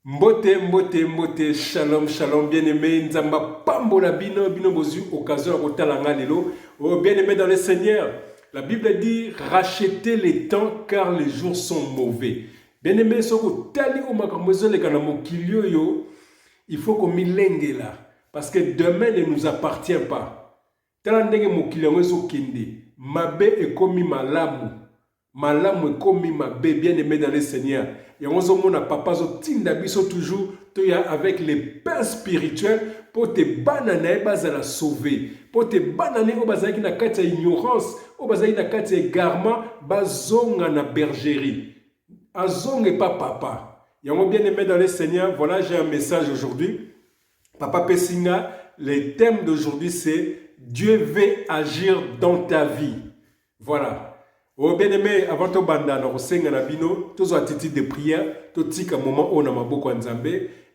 Mbote, mbote, mbote, shalom, shalom, bien-aimé, nzamba pambola bino, bino bozu, occasion à kotalanga lelo. Oh, bien-aimé dans le Seigneur, la Bible dit, rachetez les temps car les jours sont mauvais. Bien-aimé, soko tali ou makambozo le kana mokilio yo, il faut qu'on milenge là, parce que demain ne nous appartient pas. Tala ndenge mokilio ngo kende, mabe ekomi malamu. Malamu ekomi mabe, bien-aimé dans le Seigneur. Et on se dit, papa, tinda biso toujours, avec les pains spirituels, pour te bananer, la sauver. Pour te bananer, au bazar qui n'a qu'à ignorance, au bazar qui n'a qu'à égarement, bazonga na bergerie. Azong et pas papa. Et on bien-aimé dans le Seigneur, voilà, j'ai un message aujourd'hui. Papa Pessinga, le thème d'aujourd'hui c'est Dieu veut agir dans ta vie. Voilà. Oh bien-aimé, avant de banda na kosenga na bino, tous attitude de prière, tout tika moment on a maboko nzambe,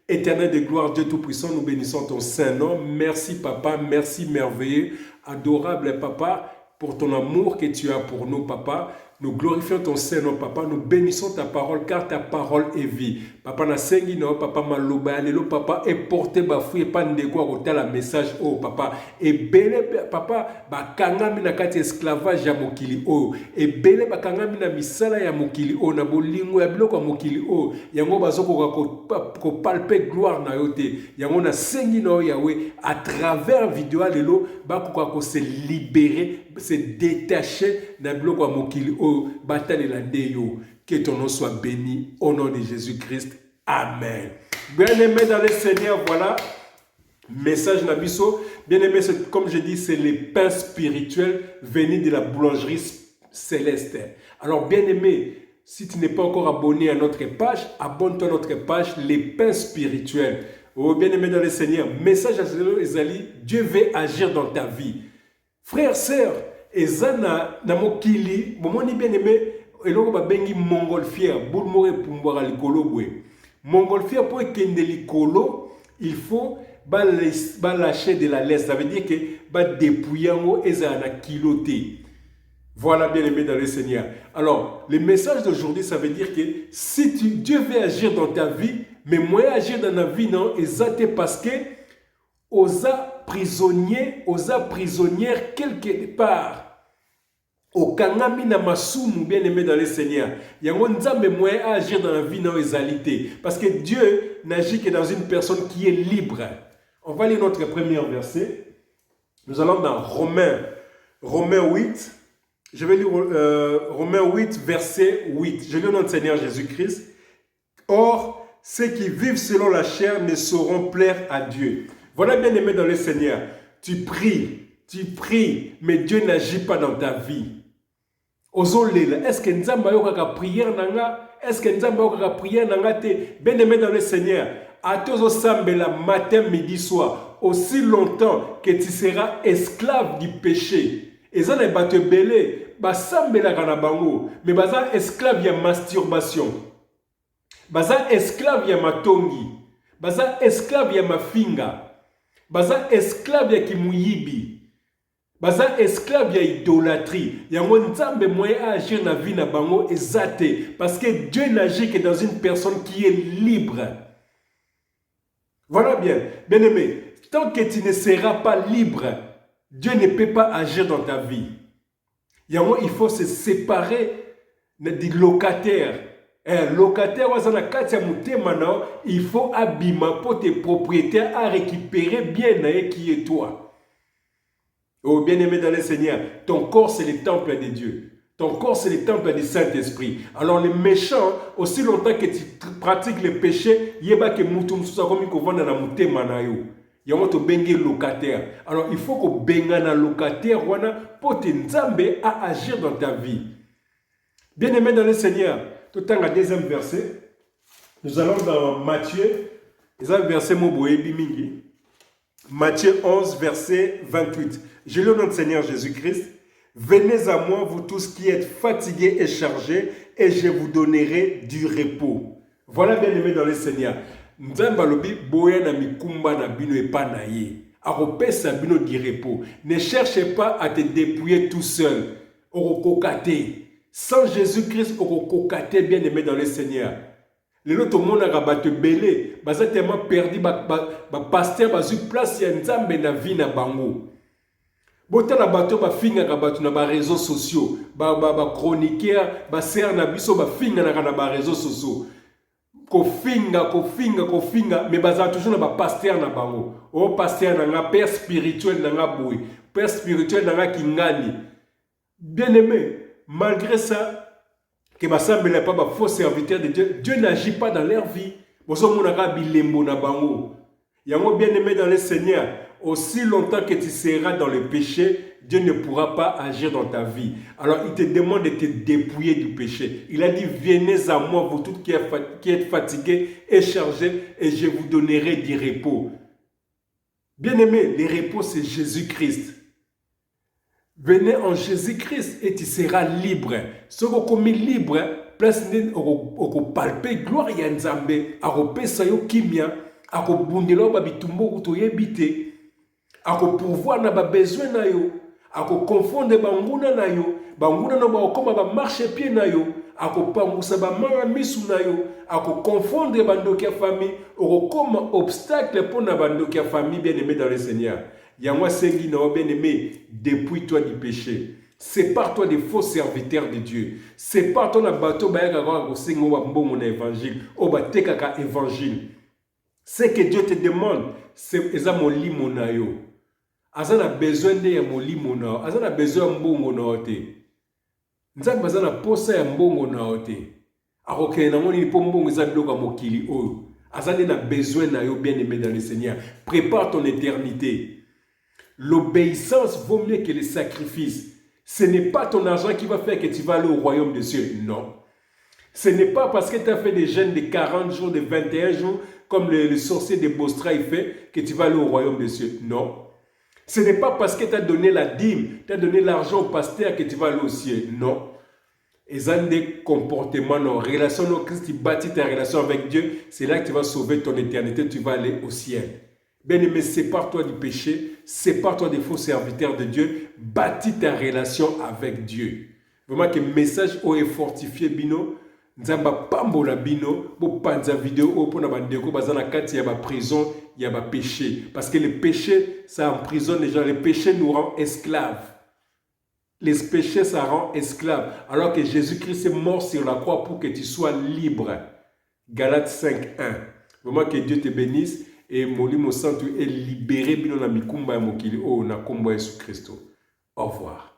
éternel de gloire, Dieu tout-puissant, nous bénissons ton saint nom. Merci papa, merci merveilleux, adorable papa, pour ton amour que tu as pour nous papa. Nous glorifions ton Saint-Nom, papa. Nous bénissons ta parole, car ta parole est vie. Papa, na sengi no, papa, maloba, lelo, papa, et porté, bafouille, et pas ndekwa, rota la message, oh, papa. Et belé, papa, bakanga mina kati esclavage ya mokili, oh. Et belé, bakanga mina misala ya mokili, oh, na bolingo ya biloko ya mokili, oh. Yango bazoko ko palpe gloire na yote. Yango na sengi no, Yahweh, à travers vidéo, lelo, bakoka ko se libérer, se détacher na biloko ya mokili, oh. Que ton nom soit béni au nom de Jésus-Christ. Amen. Bien-aimé dans le Seigneur, voilà. Message Nabiso. Bien-aimé, comme je dis, c'est les pains spirituels venus de la boulangerie céleste. Alors, bien-aimé, si tu n'es pas encore abonné à notre page, abonne-toi à notre page, les pains spirituels. Oh, bien-aimé dans le Seigneur, message à Ezali, Dieu veut agir dans ta vie. Frères, sœurs, ezana na mokili bomoni bien aimé eloko babengi montgolfière boule moko epumbwaka likolo boye montgolfière pour ekende likolo il faut lâcher de la laisse, ça veut dire que badépouiller yango ezala na kilo te. Voilà bien aimé dans le Seigneur. Alors le message d'aujourd'hui ça veut dire que si Dieu veut agir dans ta vie, mais moi agir dans ta vie non ezate parce que osa prisonnière quelque part. Au kangami na masumu bien aimé dans le Seigneur. Yango nzambe moyen à agir dans la vie non égalité. Parce que Dieu n'agit que dans une personne qui est libre. On va lire notre premier verset. Nous allons dans Romains 8. Je vais lire Romains 8, verset 8. Je lis au nom du Seigneur Jésus-Christ. Or, ceux qui vivent selon la chair ne sauront plaire à Dieu. Voilà bien aimé dans le Seigneur. Tu pries, mais Dieu n'agit pas dans ta vie. Est-ce que Nzamba yokaka prière nanga? Est-ce que Nzamba yokaka prière nanga te? Bien aimé dans le Seigneur. À tous sambela matin, midi, soir. Aussi longtemps que tu seras esclave du péché. Et ça n'est pas te belé. Ba sambela kana bango. Mais baza esclave ya masturbation. Baza esclave ya matongi. Baza esclave ya mafinga. Baza esclave ya kimuyibi. Baza esclave ya idolâtrie. Yango nzambe moyen à agir na vie na bango ezate. Parce que Dieu n'agit que dans une personne qui est libre. Voilà bien. Bien aimé, tant que tu ne seras pas libre, Dieu ne peut pas agir dans ta vie. Yango il faut se séparer des locataires. Locataire, il faut abîmer pour tes propriétaires à récupérer bien qui est toi. Oh bien-aimé dans le Seigneur, ton corps c'est le temple de Dieu. Ton corps c'est le temple du Saint-Esprit. Alors les méchants, aussi longtemps que tu pratiques le péché, yeba ke mutum susa komi ko vanda na mutema na yo. Yango to bengi locataire. Alors il faut que benga na locataire wana pour te nzambe à agir dans ta vie. Bien-aimé dans le Seigneur, tout le temps à deuxième verset, nous allons dans Matthieu, verset Moboebi Mingi. Matthieu 11, verset 28. Je lis au nom du Seigneur Jésus-Christ. Venez à moi, vous tous qui êtes fatigués et chargés, et je vous donnerai du repos. Voilà bien aimé dans le Seigneur. Nzambalobi boya na mikumba na bino epa na ye. Aropesa bino du repos. Ne cherchez pas à te dépouiller tout seul. Orokokate. Sans Jésus-Christ, orokokate bien aimé dans le Seigneur. Lelo to mona ka bato belé, baza tellement perdu ba pasteur bazu place ya nzambe na vie na bango. Bota na bato ba finga ka bato na ba réseaux sociaux, ba chroniqueur, ba ser na biso ba finga na ba réseaux sociaux. Ko finga, mais baza toujours na ba pasteur na bango. O pasteur na nga père spirituel na nga boy, père spirituel na nga kingani. Bien aimé, malgré ça, que ma semble n'est pas un faux serviteur de Dieu, Dieu n'agit pas dans leur vie. Bien aimé dans le Seigneur, aussi longtemps que tu seras dans le péché, Dieu ne pourra pas agir dans ta vie. Alors il te demande de te dépouiller du péché. Il a dit, venez à moi, vous tous qui êtes fatigués et chargés, et je vous donnerai du repos. Bien aimé, le repos c'est Jésus-Christ. Venez en Jésus-Christ et tu seras libre. Ce qu'on est libre, place au palper gloire ya nzambe, a repesa yo kimia, a bundela ba bitumbo kutoyebite, a pouvoir na ba besoin na yo, a confondre banguna na yo, banguna na ba koma ba marcher pied na yo, a pangusa ba mara misu na yo, a confondre bandoki ya famille, o comme obstacle pour na bandoki ya famille bien-aimé dans le Seigneur. Yangwa sengi na bien aimé, dépouille-toi du péché. Sépare-toi des faux serviteurs de Dieu. Sépare-toi na bateau bayaka ko sengo ba mbongo na évangile, o ba tekaka évangile. Ce que Dieu te demande, c'est eza molimo na yo. Azana besoin de ya molimo na, azana besoin mbongo na te. Nzambe azana posa ya mbongo na te. Akokene na ngoni po mbongo eza biloko mokili oyo. Azana na besoin na yo bien aimé dans le Seigneur. Prépare ton éternité. L'obéissance vaut mieux que les sacrifices. Ce n'est pas ton argent qui va faire que tu vas aller au royaume des cieux. Non. Ce n'est pas parce que tu as fait des jeûnes de 40 jours, de 21 jours, comme le sorcier de Bostra il fait, que tu vas aller au royaume des cieux. Non. Ce n'est pas parce que tu as donné la dîme, tu as donné l'argent au pasteur que tu vas aller au ciel. Non. Et ont des comportements, non. Relation au Christ, tu bâtis ta relation avec Dieu, c'est là que tu vas sauver ton éternité, tu vas aller au ciel. Bien-aimé, sépare-toi du péché, sépare-toi des faux serviteurs de Dieu, bâtis ta relation avec Dieu. Vraiment que le message est fortifié, bino, nzamba pambola bino, pour panza vidéo, pour na bandeko, bazana kati ya ba prison, ya ba péché. Parce que le péché, ça emprisonne les gens, le péché nous rend esclaves. Les péchés, ça rend esclaves. Alors que Jésus-Christ est mort sur la croix pour que tu sois libre. Galates 5:1. Vraiment que Dieu te bénisse. Et Molimo Santo est libéré bino na mikumba ya mokili o na kombo Yesu Kristo. Au revoir.